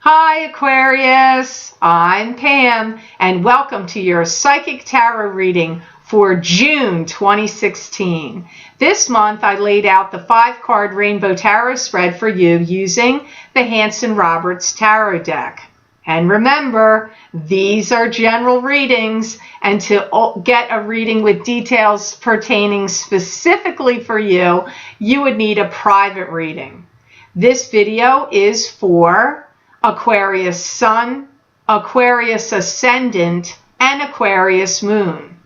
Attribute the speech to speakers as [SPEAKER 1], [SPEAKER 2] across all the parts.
[SPEAKER 1] Hi Aquarius, I'm Pam and welcome to your Psychic Tarot reading for June 2016. This month I laid out the 5-card Rainbow Tarot spread for you using the Hanson-Roberts Tarot deck. And remember, these are general readings, and to get a reading with details pertaining specifically for you, you would need a private reading. This video is for Aquarius Sun, Aquarius Ascendant, and Aquarius Moon.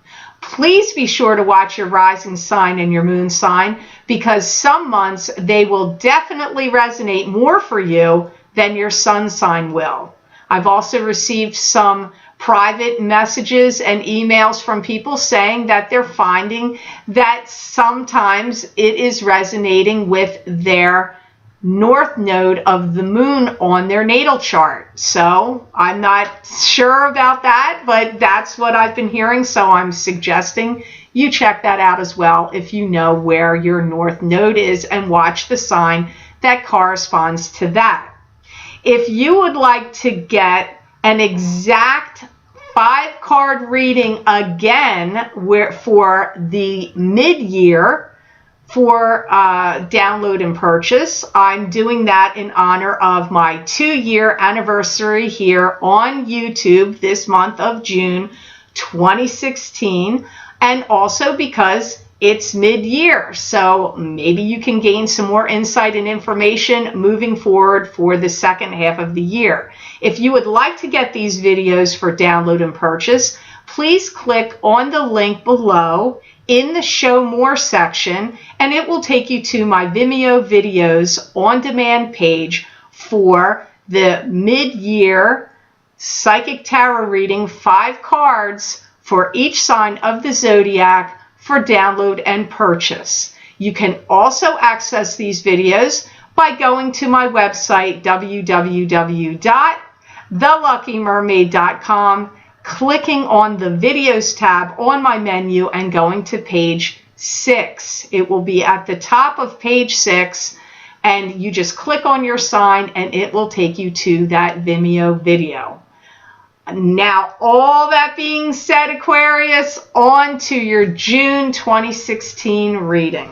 [SPEAKER 1] Please be sure to watch your rising sign and your moon sign because some months they will definitely resonate more for you than your sun sign will. I've also received some private messages and emails from people saying that they're finding that sometimes it is resonating with their north node of the moon on their natal chart. So I'm not sure about that, but that's what I've been hearing. So I'm suggesting you check that out as well if you know where your north node is and watch the sign that corresponds to that. If you would like to get an exact 5-card reading again for the mid-year for download and purchase, I'm doing that in honor of my 2-year anniversary here on YouTube this month of June 2016, and also because it's mid-year, so maybe you can gain some more insight and information moving forward for the second half of the year. If you would like to get these videos for download and purchase, please click on the link below in the Show More section, and it will take you to my Vimeo videos on demand page for the mid-year Psychic Tarot reading, 5 cards for each sign of the zodiac for download and purchase. You can also access these videos by going to my website, www.theluckymermaid.com, clicking on the videos tab on my menu and going to page 6. It will be at the top of page 6, and you just click on your sign and it will take you to that Vimeo video. Now, all that being said, Aquarius, on to your June 2016 reading.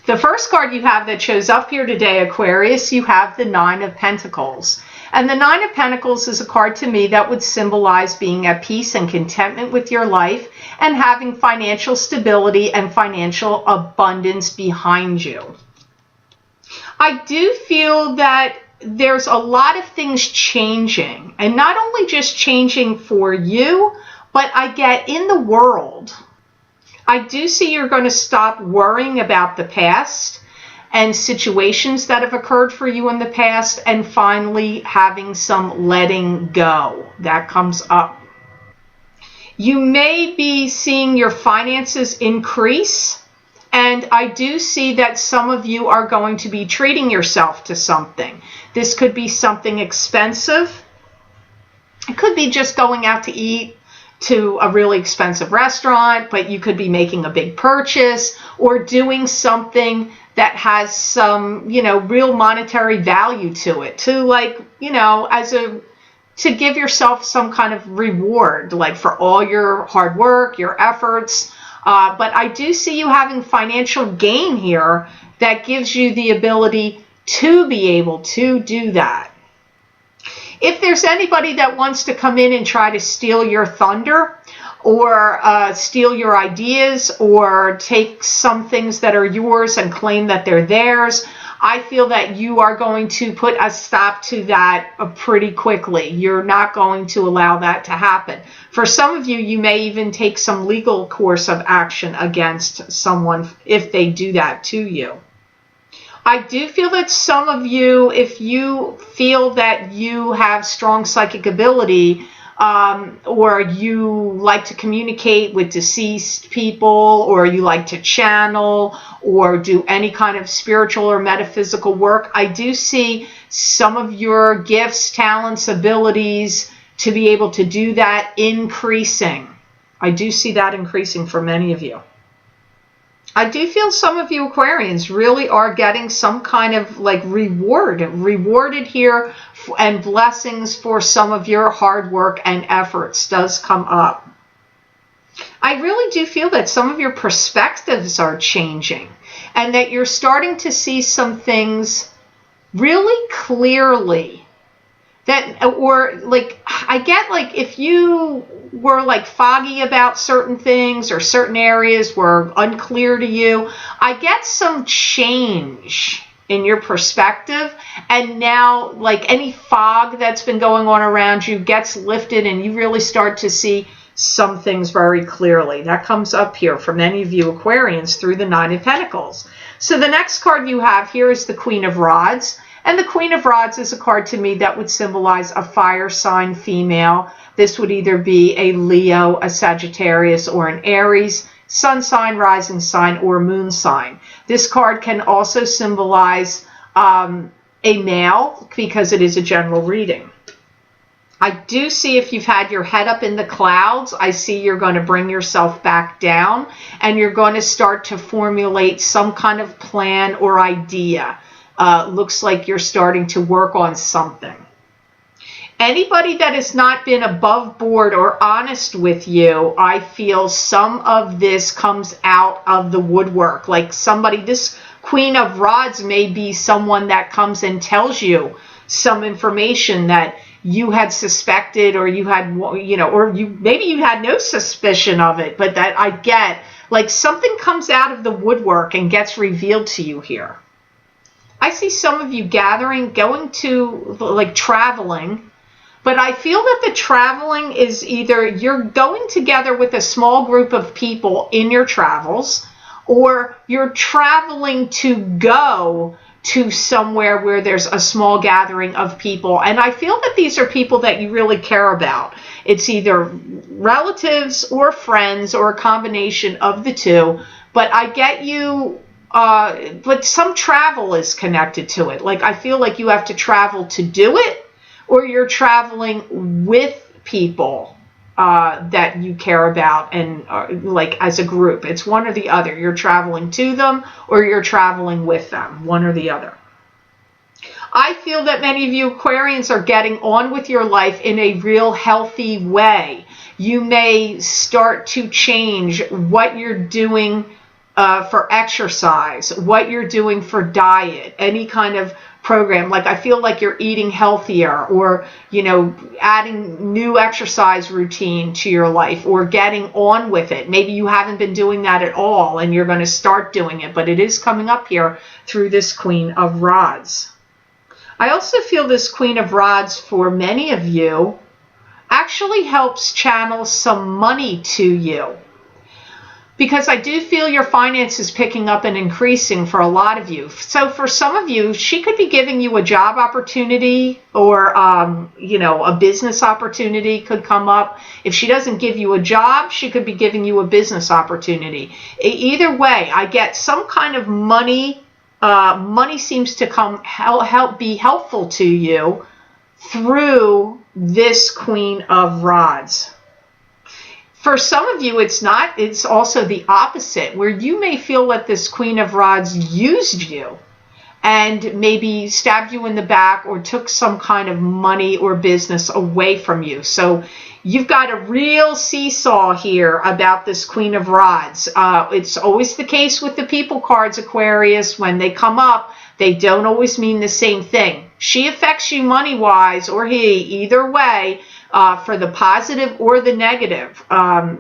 [SPEAKER 1] The first card you have that shows up here today, Aquarius, you have the 9 of Pentacles. And the 9 of Pentacles is a card to me that would symbolize being at peace and contentment with your life and having financial stability and financial abundance behind you. I do feel that there's a lot of things changing, and not only just changing for you, but I get in the world. I do see you're going to stop worrying about the past and situations that have occurred for you in the past and finally having some letting go. That comes up. You may be seeing your finances increase, and I do see that some of you are going to be treating yourself to something. This could be something expensive. It could be just going out to eat to a really expensive restaurant, but you could be making a big purchase or doing something that has some, real monetary value to it, to give yourself some kind of reward, like for all your hard work, your efforts. But I do see you having financial gain here that gives you the ability to be able to do that. If there's anybody that wants to come in and try to steal your thunder or steal your ideas or take some things that are yours and claim that they're theirs, I feel that you are going to put a stop to that pretty quickly. You're not going to allow that to happen. For some of you, you may even take some legal course of action against someone if they do that to you. I do feel that some of you, if you feel that you have strong psychic ability, or you like to communicate with deceased people, or you like to channel or do any kind of spiritual or metaphysical work, I do see some of your gifts, talents, abilities to be able to do that increasing. I do see that increasing for many of you. I do feel some of you Aquarians really are getting some kind of like rewarded here, and blessings for some of your hard work and efforts does come up. I really do feel that some of your perspectives are changing and that you're starting to see some things really clearly. That, or like, I get like if you were like foggy about certain things or certain areas were unclear to you, I get some change in your perspective, and now like any fog that's been going on around you gets lifted and you really start to see some things very clearly. That comes up here from any of you Aquarians through the Nine of Pentacles. So the next card you have here is the Queen of Rods. And the Queen of Rods is a card to me that would symbolize a fire sign female. This would either be a Leo, a Sagittarius, or an Aries, sun sign, rising sign, or moon sign. This card can also symbolize a male because it is a general reading. I do see if you've had your head up in the clouds, I see you're going to bring yourself back down and you're going to start to formulate some kind of plan or idea. Looks like you're starting to work on something. Anybody that has not been above board or honest with you, I feel some of this comes out of the woodwork. Like somebody, this Queen of Rods may be someone that comes and tells you some information that you had suspected, or you had, you know, or you maybe you had no suspicion of it, but that I get like something comes out of the woodwork and gets revealed to you here. I see some of you gathering, going to like traveling, but I feel that the traveling is either you're going together with a small group of people in your travels, or you're traveling to go to somewhere where there's a small gathering of people. And I feel that these are people that you really care about. It's either relatives or friends or a combination of the two, but I get you. But some travel is connected to it. Like I feel like you have to travel to do it, or you're traveling with people that you care about, and like as a group. It's one or the other. You're traveling to them or you're traveling with them, one or the other. I feel that many of you Aquarians are getting on with your life in a real healthy way. You may start to change what you're doing for exercise, what you're doing for diet, any kind of program. Like I feel like you're eating healthier, or, you know, adding new exercise routine to your life, or getting on with it. Maybe you haven't been doing that at all and you're going to start doing it, but it is coming up here through this Queen of Rods. I also feel this Queen of Rods for many of you actually helps channel some money to you. Because I do feel your finances picking up and increasing for a lot of you. So for some of you, she could be giving you a job opportunity, or, you know, a business opportunity could come up. If she doesn't give you a job, she could be giving you a business opportunity. Either way, I get some kind of money. Money seems to come be helpful to you through this Queen of Rods. For some of you, it's not. It's also the opposite, where you may feel that this Queen of Rods used you and maybe stabbed you in the back or took some kind of money or business away from you. So you've got a real seesaw here about this Queen of Rods. It's always the case with the people cards, Aquarius. When they come up, they don't always mean the same thing. She affects you money-wise, or he, either way, for the positive or the negative.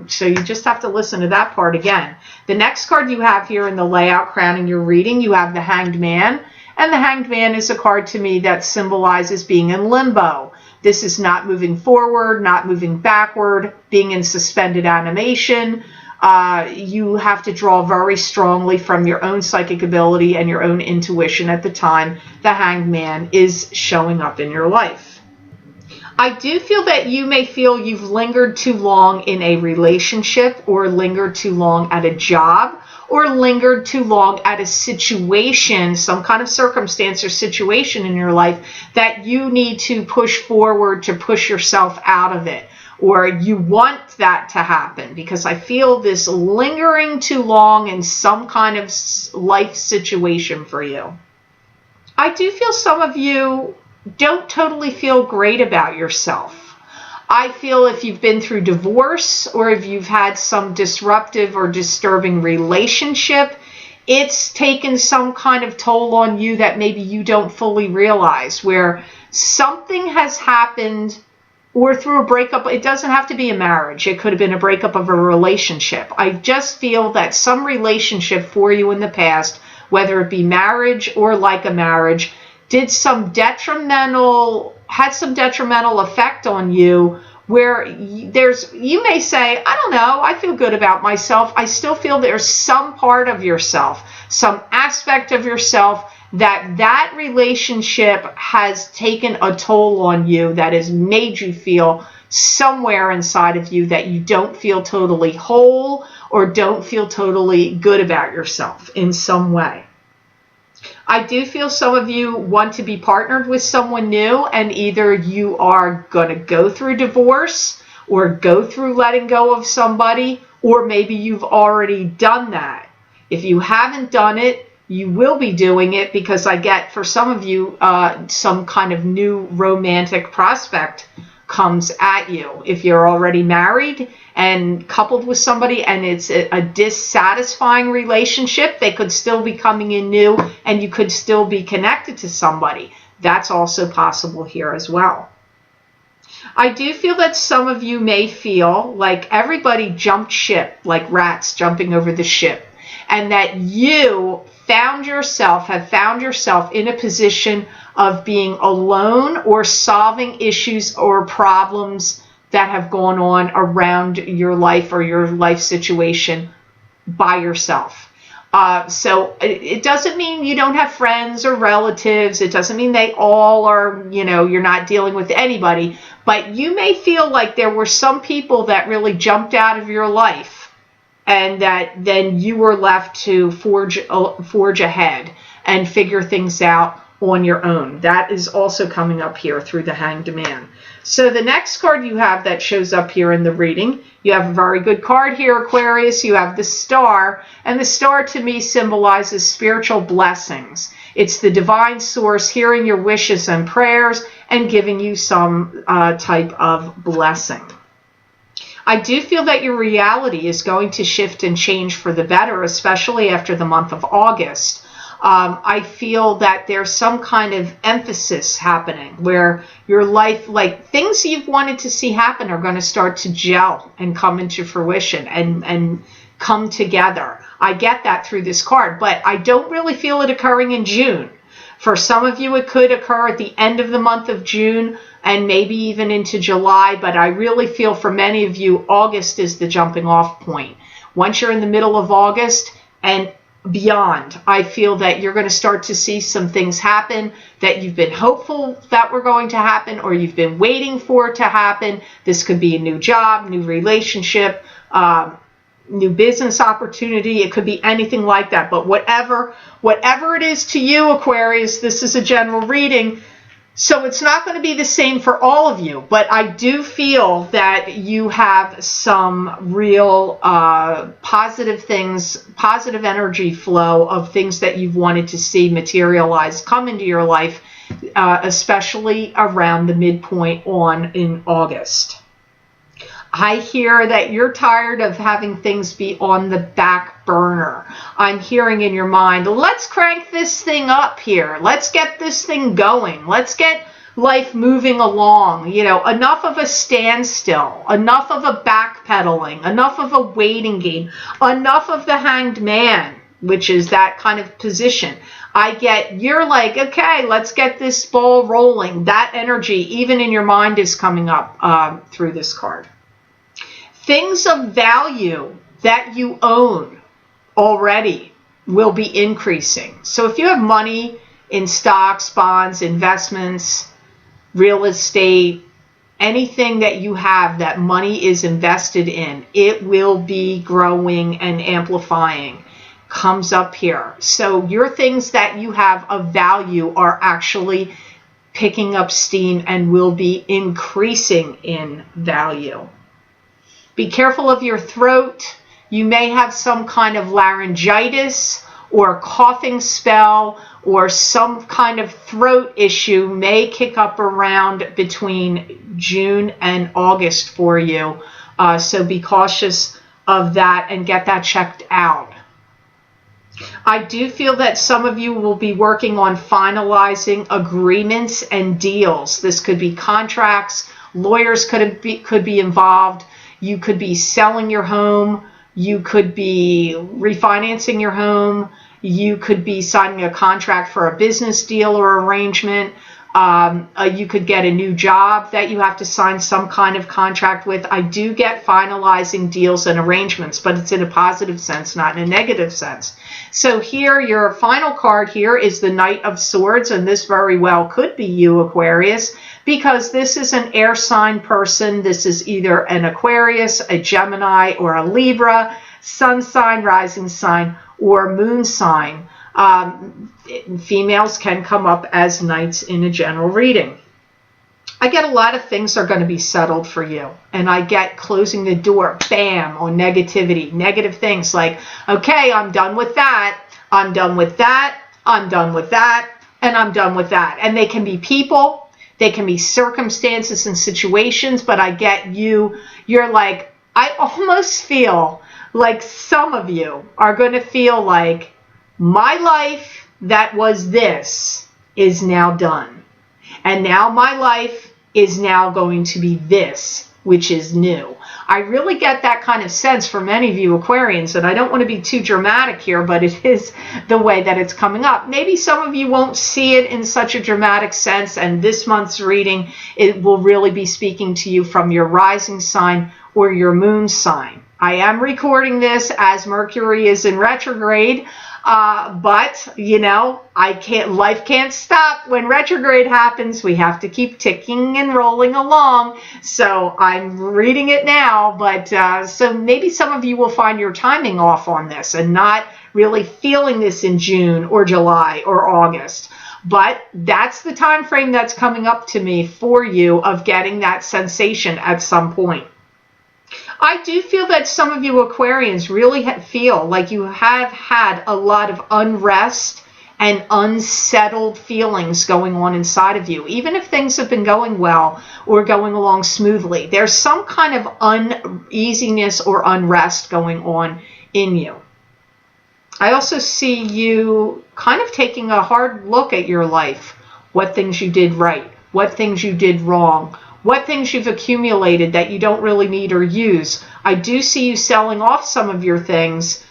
[SPEAKER 1] So you just have to listen to that part again. The next card you have here in the layout crowning your reading, you have the Hanged Man. And the Hanged Man is a card to me that symbolizes being in limbo. This is not moving forward, not moving backward, being in suspended animation. You have to draw very strongly from your own psychic ability and your own intuition at the time the Hanged Man is showing up in your life. I do feel that you may feel you've lingered too long in a relationship, or lingered too long at a job, or lingered too long at a situation, some kind of circumstance or situation in your life that you need to push forward to push yourself out of it. or you want that to happen, because I feel this lingering too long in some kind of life situation for you. I do feel some of you don't totally feel great about yourself. I feel if you've been through divorce or if you've had some disruptive or disturbing relationship, it's taken some kind of toll on you that maybe you don't fully realize, where something has happened, or through a breakup. It doesn't have to be a marriage. It could have been a breakup of a relationship. I just feel that some relationship for you in the past, whether it be marriage or like a marriage, had some detrimental effect on you, where you may say, I don't know, I feel good about myself. I still feel there's some part of yourself, some aspect of yourself that relationship has taken a toll on you, that has made you feel somewhere inside of you that you don't feel totally whole or don't feel totally good about yourself in some way. I do feel some of you want to be partnered with someone new, and either you are going to go through divorce or go through letting go of somebody, or maybe you've already done that. If you haven't done it, you will be doing it, because I get for some of you some kind of new romantic prospect comes at you. If you're already married and coupled with somebody and it's a dissatisfying relationship, they could still be coming in new and you could still be connected to somebody. That's also possible here as well. I do feel that some of you may feel like everybody jumped ship, like rats jumping over the ship, and that you have found yourself in a position of being alone or solving issues or problems that have gone on around your life or your life situation by yourself. So it doesn't mean you don't have friends or relatives. It doesn't mean they all are, you're not dealing with anybody. But you may feel like there were some people that really jumped out of your life, and that then you were left to forge ahead and figure things out on your own. That is also coming up here through the Hanged Man. So the next card you have that shows up here in the reading, you have a very good card here, Aquarius. You have the Star, and the Star to me symbolizes spiritual blessings. It's the divine source hearing your wishes and prayers and giving you some type of blessing. I do feel that your reality is going to shift and change for the better, especially after the month of August. I feel that there's some kind of emphasis happening where your life, like things you've wanted to see happen, are going to start to gel and come into fruition and come together. I get that through this card, but I don't really feel it occurring in June. For some of you, it could occur at the end of the month of June and maybe even into July, but I really feel for many of you, August is the jumping off point. Once you're in the middle of August and beyond, I feel that you're going to start to see some things happen that you've been hopeful that were going to happen, or you've been waiting for it to happen. This could be a new job, new relationship, new business opportunity. It could be anything like that. But whatever it is to you, Aquarius, this is a general reading, so it's not going to be the same for all of you. But I do feel that you have some real positive things, positive energy flow of things that you've wanted to see materialize, come into your life, especially around the midpoint on in August. I hear that you're tired of having things be on the back burner. I'm hearing in your mind, let's crank this thing up here. Let's get this thing going. Let's get life moving along. Enough of a standstill, enough of a backpedaling, enough of a waiting game, enough of the Hanged Man, which is that kind of position. You're like, okay, let's get this ball rolling. That energy, even in your mind, is coming up through this card. Things of value that you own already will be increasing. So if you have money in stocks, bonds, investments, real estate, anything that you have that money is invested in, it will be growing and amplifying. Comes up here. So your things that you have of value are actually picking up steam and will be increasing in value. Be careful of your throat. You may have some kind of laryngitis or coughing spell, or some kind of throat issue may kick up around between June and August for you. So be cautious of that and get that checked out. I do feel that some of you will be working on finalizing agreements and deals. This could be contracts, lawyers could be involved. You could be selling your home. You could be refinancing your home. You could be signing a contract for a business deal or arrangement. You could get a new job that you have to sign some kind of contract with. I do get finalizing deals and arrangements, but it's in a positive sense, not in a negative sense. So here, your final card here is the Knight of Swords, and this very well could be you, Aquarius, because this is an air sign person. This is either an Aquarius, a Gemini, or a Libra, sun sign, rising sign, or moon sign. Females can come up as knights in a general reading. I get a lot of things are going to be settled for you, and I get closing the door, bam, on negativity, negative things like, okay, I'm done with that, I'm done with that, I'm done with that, and I'm done with that. And they can be people, they can be circumstances and situations, but I get you're like, I almost feel like some of you are going to feel like, my life that was this is now done. And now my life is now going to be this, which is new. I really get that kind of sense for many of you Aquarians, and I don't want to be too dramatic here, but it is the way that it's coming up. Maybe some of you won't see it in such a dramatic sense, and this month's reading, it will really be speaking to you from your rising sign or your moon sign. I am recording this as Mercury is in retrograde. But, you know, life can't stop. When retrograde happens, we have to keep ticking and rolling along. So I'm reading it now, but so maybe some of you will find your timing off on this and not really feeling this in June or July or August. But that's the time frame that's coming up to me for you of getting that sensation at some point. I do feel that some of you Aquarians really feel like you have had a lot of unrest and unsettled feelings going on inside of you. Even if things have been going well or going along smoothly, there's some kind of uneasiness or unrest going on in you. I also see you kind of taking a hard look at your life, what things you did right, what things you did wrong, what things you've accumulated that you don't really need or use. I do see you selling off some of your things,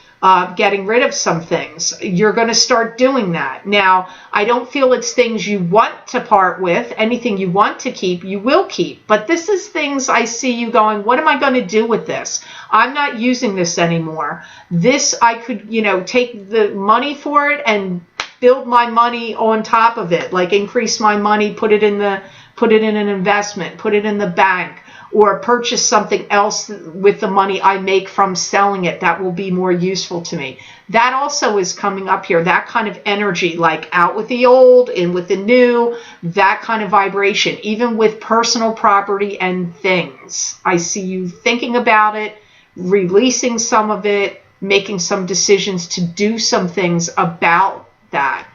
[SPEAKER 1] getting rid of some things. You're going to start doing that. Now, I don't feel it's things you want to part with. Anything you want to keep, you will keep. But this is things I see you going, what am I going to do with this? I'm not using this anymore. This, I could, take the money for it and build my money on top of it, like increase my money, put it in an investment, put it in the bank, or purchase something else with the money I make from selling it that will be more useful to me. That also is coming up here, that kind of energy, like out with the old, in with the new, that kind of vibration, even with personal property and things. I see you thinking about it, releasing some of it, making some decisions to do some things about that.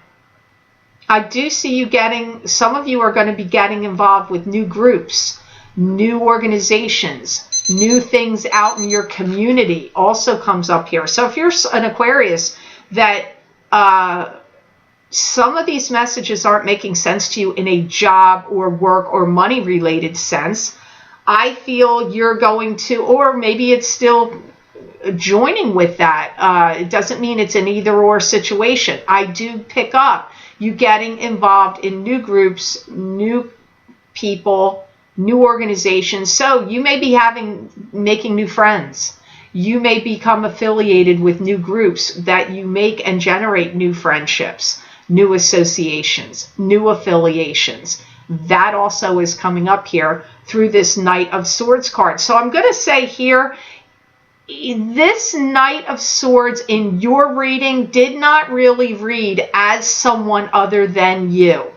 [SPEAKER 1] I do see you some of you are going to be getting involved with new groups, new organizations, new things out in your community also comes up here. So if you're an Aquarius that some of these messages aren't making sense to you in a job or work or money related sense, I feel you're going to, or maybe it's still joining with that. It doesn't mean it's an either or situation. I do pick up you getting involved in new groups, new people, new organizations. So you may be making new friends. You may become affiliated with new groups that you make and generate new friendships, new associations, new affiliations. That also is coming up here through this Knight of Swords card. So I'm going to say here, this Knight of Swords in your reading did not really read as someone other than you.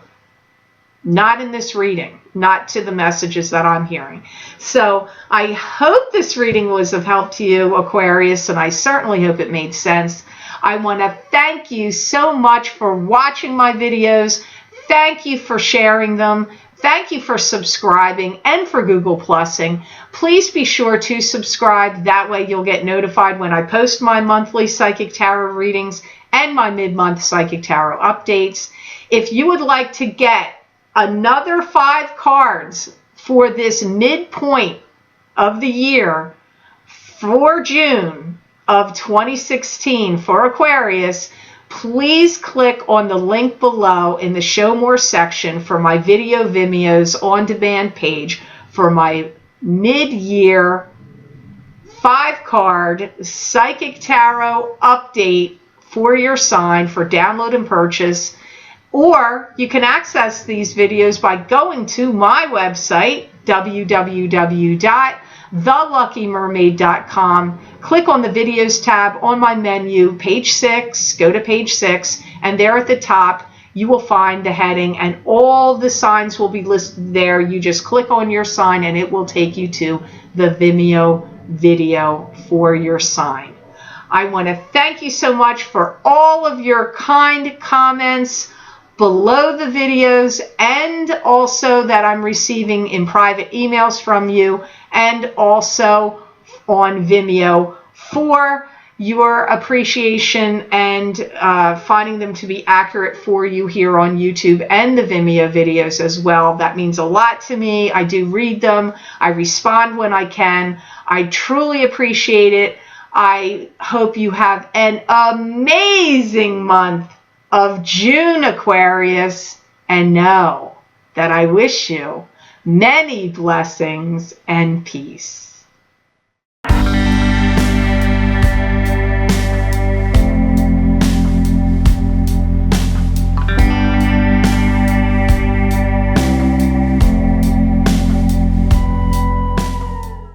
[SPEAKER 1] Not in this reading, not to the messages that I'm hearing. So I hope this reading was of help to you, Aquarius, and I certainly hope it made sense. I want to thank you so much for watching my videos. Thank you for sharing them. Thank you for subscribing and for Google Plusing. Please be sure to subscribe. That way you'll get notified when I post my monthly Psychic Tarot readings and my mid-month Psychic Tarot updates. If you would like to get another 5 cards for this midpoint of the year for June of 2016 for Aquarius, please click on the link below in the Show More section for my Video Vimeo's on-demand page for my mid-year 5-card Psychic Tarot update for your sign for download and purchase. Or you can access these videos by going to my website, www.theluckymermaid.com. Click on the Videos tab on my menu, page 6, go to page 6, and there at the top you will find the heading and all the signs will be listed there. You just click on your sign and it will take you to the Vimeo video for your sign. I want to thank you so much for all of your kind comments below the videos, and also that I'm receiving in private emails from you, and also on Vimeo for your appreciation and finding them to be accurate for you here on YouTube and the Vimeo videos as well. That means a lot to me. I do read them. I respond when I can. I truly appreciate it. I hope you have an amazing month of June, Aquarius, and know that I wish you many blessings and peace.